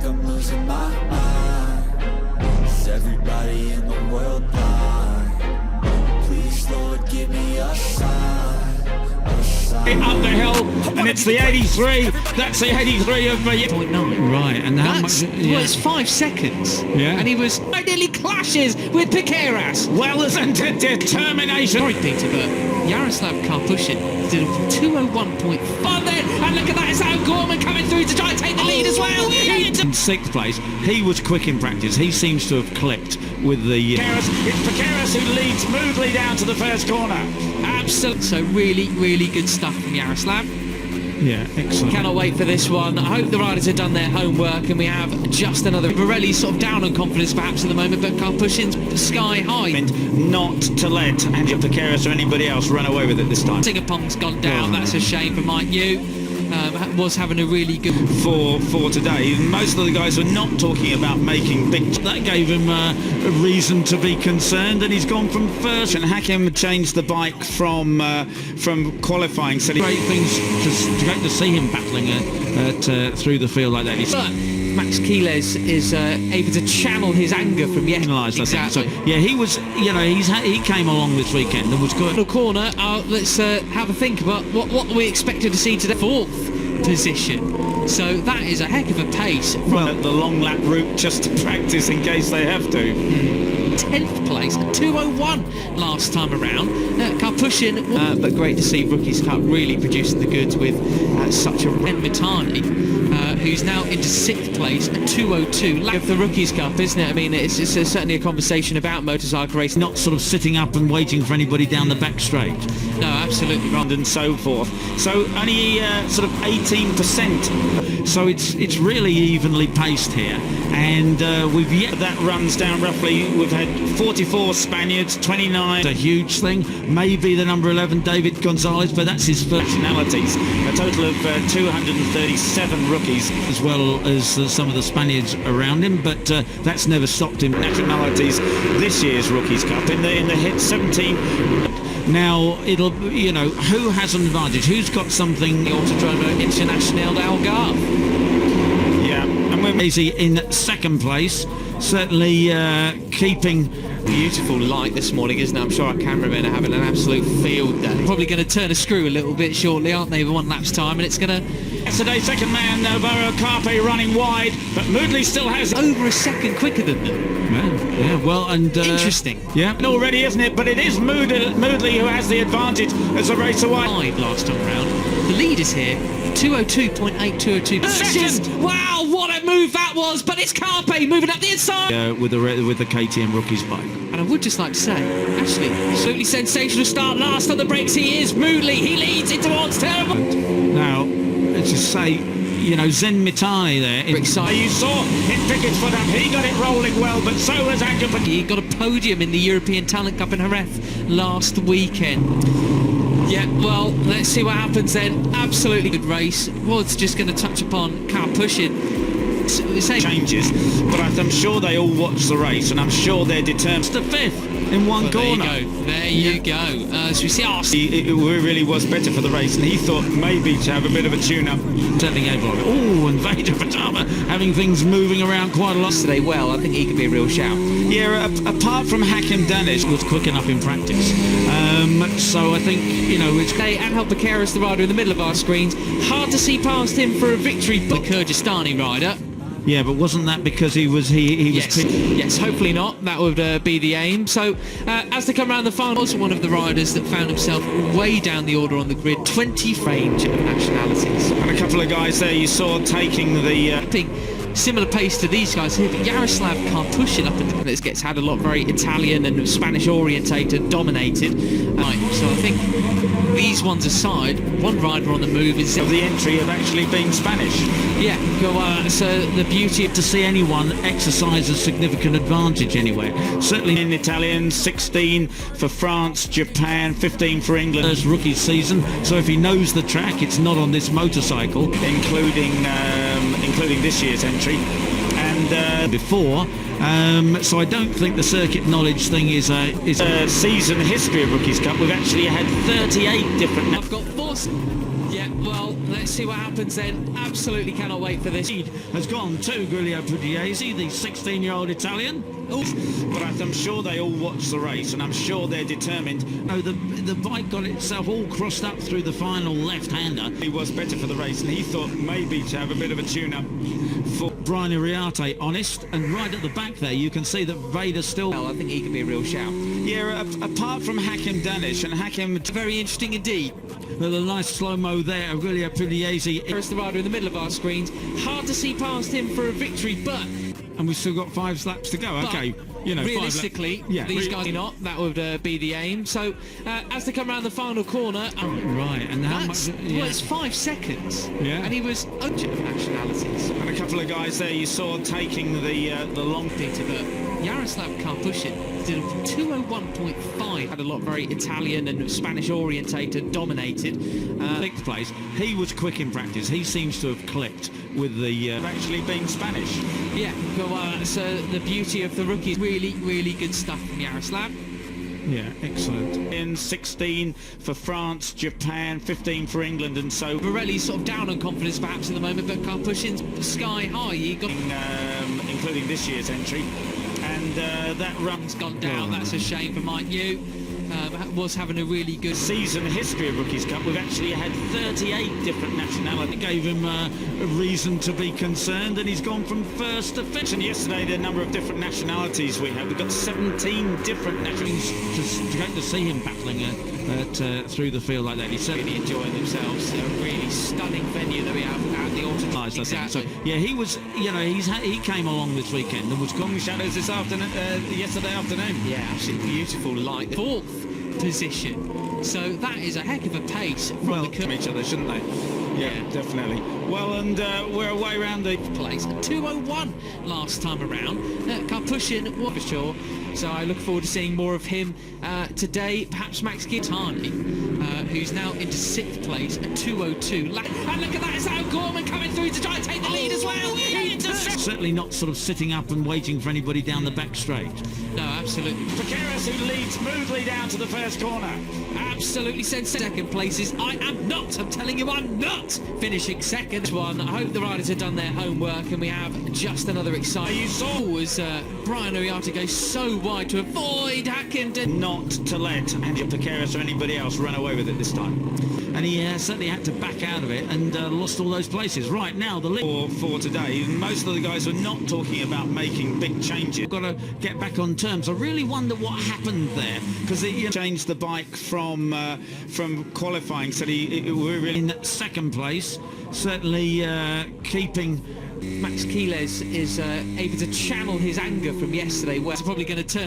I'm losing my mind. Is everybody in the world blind? Please, Lord, give me a sign. Up the hill, and it's the 83. That's the 83 of the 0.9. Right, and how That's, much? well, it's 5 seconds. Yeah. And he was nearly clashes with Piqueras. Well, there's a determination. Sorry, Peter, but Yaroslav Karpushin did a 201.5 then. And look at that, it's Al Gorman coming through to try and take the lead as well. In sixth place, he was quick in practice. He seems to have clicked with the. It's Piqueras who leads smoothly down to the first corner. Absolutely. So really, really good stuff from Yaroslav. Yeah, excellent. Cannot wait for this one. I hope the riders have done their homework and we have just another. Borelli's sort of down on confidence perhaps at the moment, but Karpushin's sky high. And not to let Angel Piqueras or anybody else run away with it this time. Singapong's gone down. That's a shame for Mike New. Was having a really good for today. Most of the guys were not talking about making big. That gave him a reason to be concerned, and he's gone from first. And Hakim changed the bike from qualifying. So Great things. Just great to see him battling through the field like that. But Max Quiles is able to channel his anger from yesterday. Exactly. So yeah, he was. You know, he came along this weekend and was good. The corner. Let's have a think about what we expected to see today. Fourth position. So that is a heck of a pace. Well, the long lap route just to practice in case they have to. 10th place, 201 last time around. Karpushin, but great to see Rookies Cup really producing the goods with such a Ren Mitani, who's now into 6th place at 202. Lack of the Rookies Cup, isn't it? I mean, it's certainly a conversation about motorcycle racing. Not sort of sitting up and waiting for anybody down the back straight. No, absolutely wrong. And so forth. So only sort of 18%. So it's really evenly paced here, and we've yet that runs down roughly. We've had 44 Spaniards, 29. It's a huge thing. Maybe the number 11 David Gonzalez, but that's his first nationalities. A total of 237 rookies, as well as some of the Spaniards around him. But that's never stopped him. Nationalities this year's Rookies Cup in the hit 17. Now it'll, you know, who has an advantage? Who's got something? The Autodromo International d'Algarve. Yeah, and we're easy in second place. Certainly keeping. Beautiful light this morning, isn't it? I'm sure our cameramen are having an absolute field day. Probably going to turn a screw a little bit shortly, aren't they? 1 lap's time, and it's going to. Yesterday's second man, Navarro Carpe running wide, but Moodley still has over a second quicker than them. Yeah, well, and interesting. Yeah, already, isn't it? But it is Moodley who has the advantage as the race away. Last time round, the lead is here. 202.8, 202. Wow, what a move that was! But it's Carpe moving up the inside with the KTM rookies bike. And I would just like to say, actually, absolutely sensational start. Last on the brakes, he is Moodley. He leads into what's terrible. Now, let's just say, you know, Zen Mitani there. You saw him pick his foot up. He got it rolling well, but so was Angel. He got a podium in the European Talent Cup in Jerez last weekend. Yeah, well, let's see what happens then. Absolutely good race. Was just going to touch upon Karpushin. Changes, but I'm sure they all watched the race, and I'm sure they're determined. To fifth in one corner. There you go. As we see, it really was better for the race, and he thought maybe to have a bit of a tune-up. Turning over. Oh, and Veda Ega Pratama having things moving around quite a lot today. Well, I think he could be a real shout. Yeah, apart from Hakim Danish, was quick enough in practice. So I think, you know, it's. Angel Piqueras, the rider in the middle of our screens. Hard to see past him for a victory, but the Kyrgyzstani rider. Yeah, but wasn't that because he was yes, yes, hopefully not. That would be the aim. So as they come around the final, also one of the riders that found himself way down the order on the grid, 20 range of nationalities. And a couple of guys there you saw taking the similar pace to these guys here, but Yaroslav Karpushin up in this gets had a lot very Italian and Spanish orientated, dominated. So I think these ones aside, one rider on the move is of the entry of actually being Spanish. Yeah, so the beauty to see anyone exercise a significant advantage anywhere. Certainly in Italian, 16 for France, Japan, 15 for England. First rookie season, so if he knows the track, it's not on this motorcycle, including this year's entry and before. So I don't think the circuit knowledge thing is season history of Rookies Cup. We've actually had 38 different. I've got 4. Yeah. Well, let's see what happens then. Absolutely cannot wait for this. Has gone to Giulio Pugliese, the 16-year-old Italian. But I'm sure they all watched the race, and I'm sure they're determined. Oh, the bike got itself all crossed up through the final left-hander. He was better for the race, and he thought maybe to have a bit of a tune-up for Brian Uriarte, honest. And right at the back there, you can see that Veda's still... Well, I think he could be a real shout. Yeah, apart from Hakim Danish, and Hakim... Very interesting indeed. The nice slow-mo there of Giulio Pugliese. There's the rider in the middle of our screens. Hard to see past him for a victory, but... And we've still got 5 laps to go. Okay, you know, realistically, these guys are not. That would be the aim. So as they come around the final corner, right, and how much? Well, it's 5 seconds. Yeah, and he was of nationalities. And a couple of guys there you saw taking the long Peter, but Jaroslav Karpushin did 201.5. Had a lot very Italian and Spanish orientated, dominated. 6th place. He was quick in practice. He seems to have clicked with the actually being Spanish. Yeah, well, that's the beauty of the rookies. Really, really good stuff from Jaroslav. Yeah, excellent. In 16 for France, Japan, 15 for England, and so... Borelli's sort of down on confidence perhaps at the moment, but Karpushin's sky high. He got... including this year's entry. And that run's gone down. That's a shame for Mike New. Was having a really good season history of Rookies Cup. We've actually had 38 different nationalities. It gave him a reason to be concerned, and he's gone from first to fifth. And yesterday, the number of different nationalities we have. We've got 17 different nationalities. It's great to see him battling through the field like that. He's really enjoying themselves. A really stunning venue that we have at the Autotite. Exactly. So, yeah, he was. You know, he came along this weekend and was gone shadows this afternoon. Yesterday afternoon. Yeah, absolutely beautiful light. 4th position, so that is a heck of a pace from each other, shouldn't they? Yeah, definitely. Well, and we're away round the place. 201 last time around. Karpushin was for sure, so I look forward to seeing more of him today. Perhaps Max Gitani, who's now into 6th place at 202. And look at that, it's Al Gorman coming through to try and take the lead as well. Certainly not sort of sitting up and waiting for anybody down the back straight. No, absolutely. Piqueras, who leads smoothly down to the first corner. Absolutely sensational. 2nd places. I am not. I'm telling you, I'm not finishing 2nd. One. I hope the riders have done their homework, and we have just another exciting. You saw was Brian Uriarte go so wide to avoid Hakim. Not to let Angel Piqueras or anybody else run away with it this time. And he certainly had to back out of it and lost all those places. Right now, the lead for today, most of the guys are not talking about making big changes. We've got to get back on terms. I really wonder what happened there, because he changed the bike from qualifying, so we're really in 2nd place, certainly keeping... Max Quiles is able to channel his anger from yesterday, where it's probably going to turn